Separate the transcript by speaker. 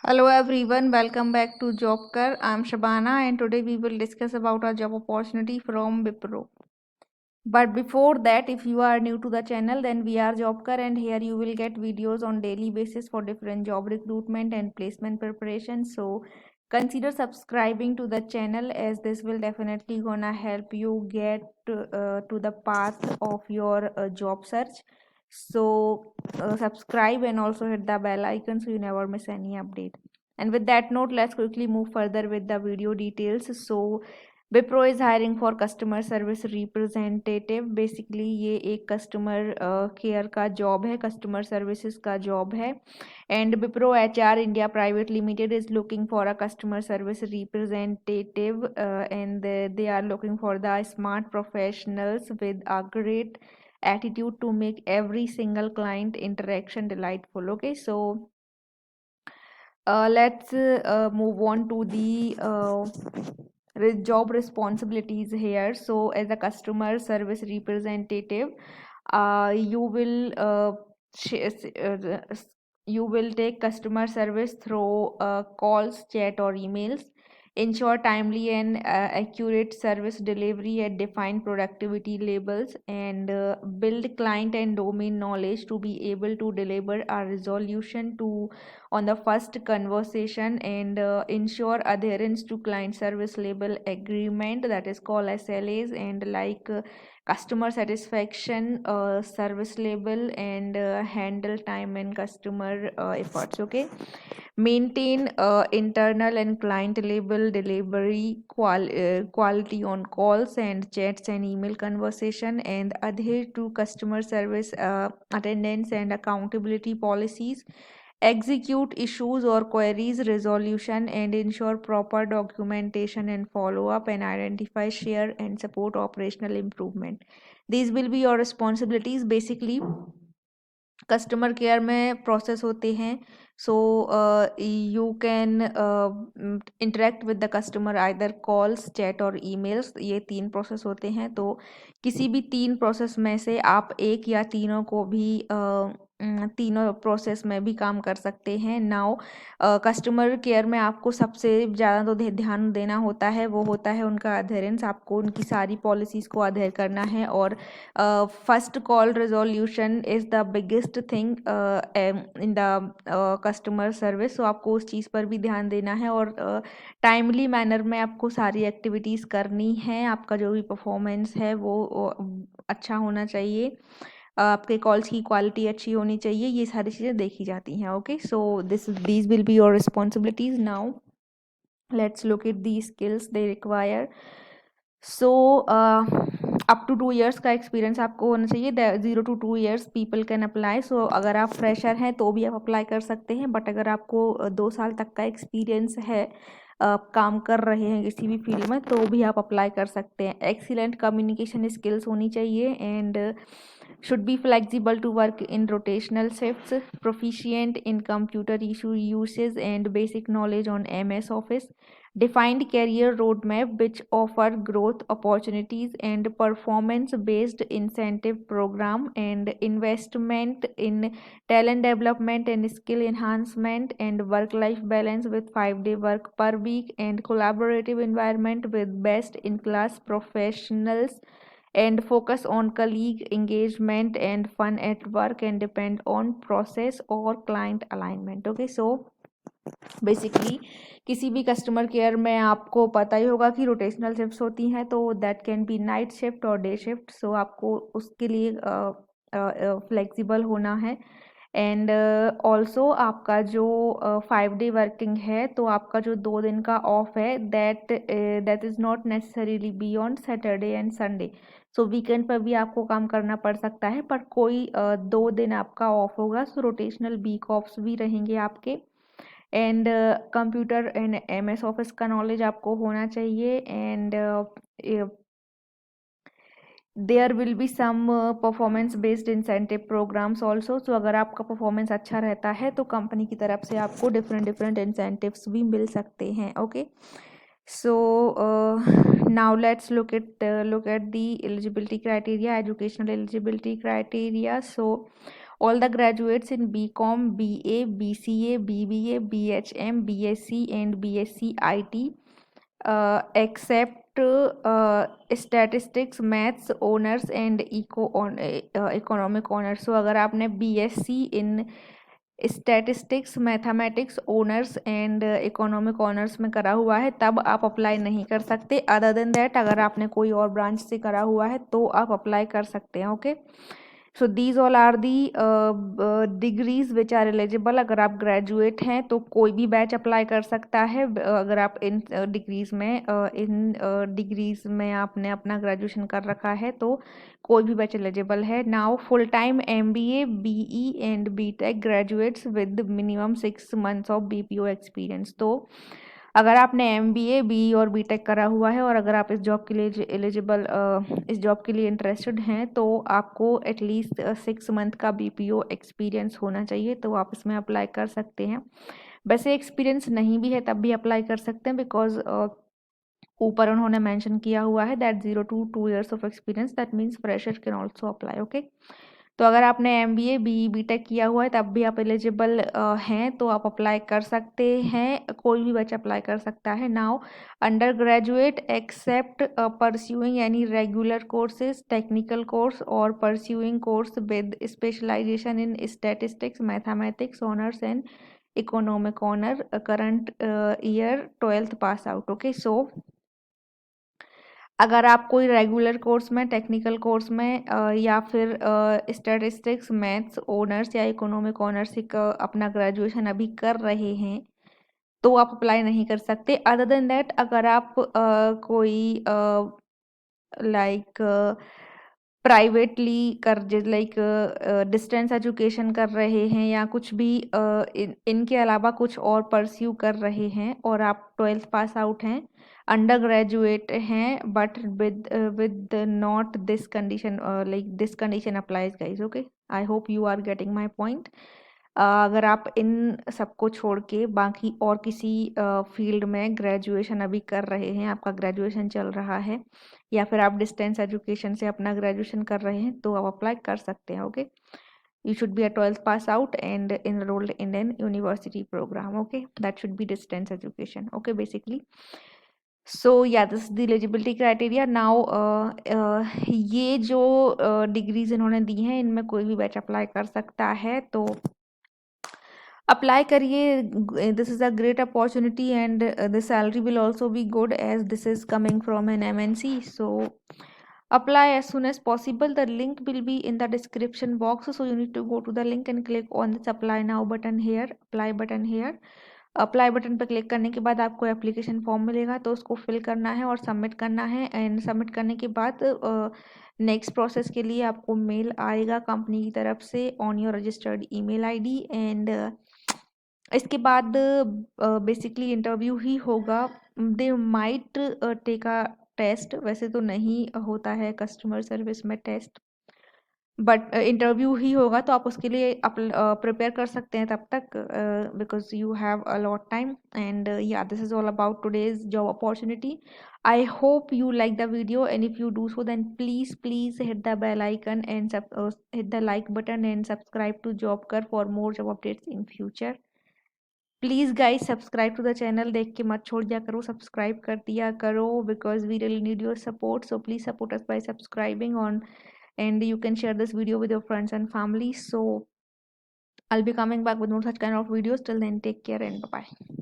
Speaker 1: Hello everyone, welcome back to Jobker. I'm Shabana and today we will discuss about a job opportunity from Wipro. But before that, if you are new to the channel, then we are Jobker and here you will get videos on daily basis for different job recruitment and placement preparation. So consider subscribing to the channel as this will definitely gonna help you get to the path of your job search. So subscribe and also hit the bell icon so you never miss any update. And with that note, let's quickly move further with the video details. So Wipro is hiring for customer service representative. Basically ये एक customer care का job है, customer services का job है। And Wipro HR India private limited is looking for a customer service representative and they are looking for the smart professionals with a great attitude to make every single client interaction delightful. Okay, so let's move on to the job responsibilities here. So as a customer service representative, you will you will take customer service through calls, chat or emails, ensure timely and accurate service delivery at defined productivity levels, and build client and domain knowledge to be able to deliver a resolution to on the first conversation, and ensure adherence to client service level agreement, that is called SLAs, and customer satisfaction service level, and handle time and customer efforts. Okay, maintain internal and client level delivery quality on calls and chats and email conversation, and adhere to customer service attendance and accountability policies, execute issues or queries resolution, and ensure proper documentation and follow up, and identify, share and support operational improvement. These will be your responsibilities. Basically customer care में process होते हैं. So you can interact with the customer either calls, chat और emails. ये 3 process होते हैं. तो किसी भी 3 प्रोसेस में से आप एक या तीनों को भी तीनों प्रोसेस में भी काम कर सकते हैं. नाउ कस्टमर केयर में आपको सबसे ज़्यादा तो ध्यान देना होता है, वो होता है उनका अधेरेंस. आपको उनकी सारी पॉलिसीज़ को अधेर करना है. और first call resolution is the biggest thing in the customer service. So आपको उस चीज़ पर भी ध्यान देना है और टाइमली मैनर में आपको सारी एक्टिविटीज़ करनी है. आपका जो भी परफॉर्मेंस है वो अच्छा होना चाहिए. आपके कॉल्स की क्वालिटी अच्छी होनी चाहिए. ये सारी चीज़ें देखी जाती हैं. Okay, so these will be your responsibilities. Now let's look at the skills they require. So up to 2 years का एक्सपीरियंस आपको होना चाहिए. 0 to 2 years people can apply. So अगर आप फ्रेशर हैं तो भी आप अप्लाई कर सकते हैं. बट अगर आपको 2 साल तक का एक्सपीरियंस है, आप काम कर रहे हैं किसी भी फील्ड में, तो भी आप अप्लाई कर सकते हैं. एक्सीलेंट कम्युनिकेशन स्किल्स होनी चाहिए and should be flexible to work in rotational shifts, proficient in computer issue uses and basic knowledge on MS Office, defined career roadmap which offer growth opportunities and performance based incentive program, and investment in talent development and skill enhancement, and work life balance with 5-day work per week, and collaborative environment with best in class professionals, and focus on colleague engagement and fun at work, and depend on process or client alignment. Okay, so basically किसी भी customer care में आपको पता ही होगा कि rotational shifts होती हैं. तो that can be night shift और डे शिफ्ट. सो आपको उसके लिए फ्लेक्सिबल होना है. एंड ऑल्सो आपका जो 5-day वर्किंग है, तो आपका जो 2 दिन का ऑफ है, that is not necessarily beyond Saturday and Sunday. So weekend पर भी आपको काम करना पड़ सकता है, पर कोई 2 दिन आपका ऑफ होगा. सो रोटेशनल वीक ऑफ्स भी रहेंगे आपके. And computer and MS office का नॉलेज आपको होना चाहिए. And there will be some performance based incentive programs also. So अगर आपका परफॉर्मेंस अच्छा रहता है तो कंपनी की तरफ से आपको डिफरेंट इंसेंटिव्स भी मिल सकते हैं. Okay, so now let's look at the eligibility criteria, educational eligibility criteria. So All the graduates in BCom, BA, BCA, BBA, BHM, BSc and BSc IT except statistics, maths honors and economic honors. So अगर आपने BSc in statistics mathematics honours and economic honours में करा हुआ है तब आप apply नहीं कर सकते. अदर देन दैट अगर आपने कोई और ब्रांच से करा हुआ है तो आप अप्लाई कर सकते हैं. Okay, so these all are the degrees which are eligible. अगर आप ग्रेजुएट हैं तो कोई भी बैच अप्लाई कर सकता है. अगर आप इन डिग्रीज में आपने अपना ग्रेजुएशन कर रखा है तो कोई भी बैच एलिजिबल है. Now full time MBA, BE and BTech graduates with minimum 6 months of BPO experience. तो अगर आपने MBA, BE और BTech करा हुआ है और अगर आप इस जॉब के लिए एलिजिबल इस जॉब के लिए इंटरेस्टेड हैं तो आपको एटलीस्ट 6 month का BPO एक्सपीरियंस होना चाहिए. तो आप इसमें अप्लाई कर सकते हैं. वैसे एक्सपीरियंस नहीं भी है तब भी अप्लाई कर सकते हैं बिकॉज ऊपर उन्होंने मेंशन किया हुआ है that 0 to 2 years of experience. That means fresher can also apply. Okay, तो अगर आपने MBA, BE, BTech किया हुआ है तब भी आप एलिजिबल हैं तो आप अप्लाई कर सकते हैं. कोई भी बच्चा अप्लाई कर सकता है. Now under graduate except pursuing any regular courses, technical course और pursuing course with specialization in statistics, mathematics honours and economic honour current year 12th pass out. Okay, so अगर आप कोई रेगुलर कोर्स में, technical course में या फिर statistics, maths honours या economic honours अपना ग्रेजुएशन अभी कर रहे हैं तो आप अप्लाई नहीं कर सकते. अदर देन दैट अगर आप कोई लाइक प्राइवेटली कर लाइक डिस्टेंस एजुकेशन कर रहे हैं या कुछ भी इनके अलावा कुछ और परस्यू कर रहे हैं और आप 12th पास आउट हैं, अंडर ग्रेजुएट हैं but with not this condition, like this condition applies guys. Okay, I hope you are getting my point. अगर आप इन सबको छोड़ के बाकी और किसी फील्ड में ग्रेजुएशन अभी कर रहे हैं, आपका ग्रेजुएशन चल रहा है या फिर आप डिस्टेंस एजुकेशन से अपना ग्रेजुएशन कर रहे हैं तो आप अप्लाई कर सकते हैं. Okay, you should be a 12th pass out and enrolled in an university program. Okay, that should be distance education. Okay, basically. So yeah, this is the eligibility criteria. Now ये जो degrees इन्होंने दी हैं इनमें कोई भी batch apply कर सकता है तो अप्लाई करिए. This is a great opportunity and the salary will also be good as this is coming from an MNC. So apply as soon as possible. The link will be in the description box, so you need to go to the link and click on this apply now button here, apply button here. Apply button पर click करने के बाद आपको application form मिलेगा तो उसको fill करना है और सबमिट करना है. एंड सबमिट करने के बाद नेक्स्ट प्रोसेस के लिए आपको मेल आएगा कंपनी की तरफ से on your registered email ID. And इसके बाद बेसिकली इंटरव्यू ही होगा. They might take a test, वैसे तो नहीं होता है कस्टमर सर्विस में टेस्ट बट इंटरव्यू ही होगा तो आप उसके लिए प्रिपेयर कर सकते हैं तब तक because you have a lot time. And या this is all about today's job opportunity. I hope you like the video and if you do so then please hit the bell icon and hit the like button and subscribe to JobKar for more job updates in future. Please guys subscribe to the channel. देख के मत छोड़ दिया करो, subscribe कर दिया करो because we really need your support. So please support us by subscribing on and you can share this video with your friends and family. So I'll be coming back with more such kind of videos. Till then, take care and bye bye.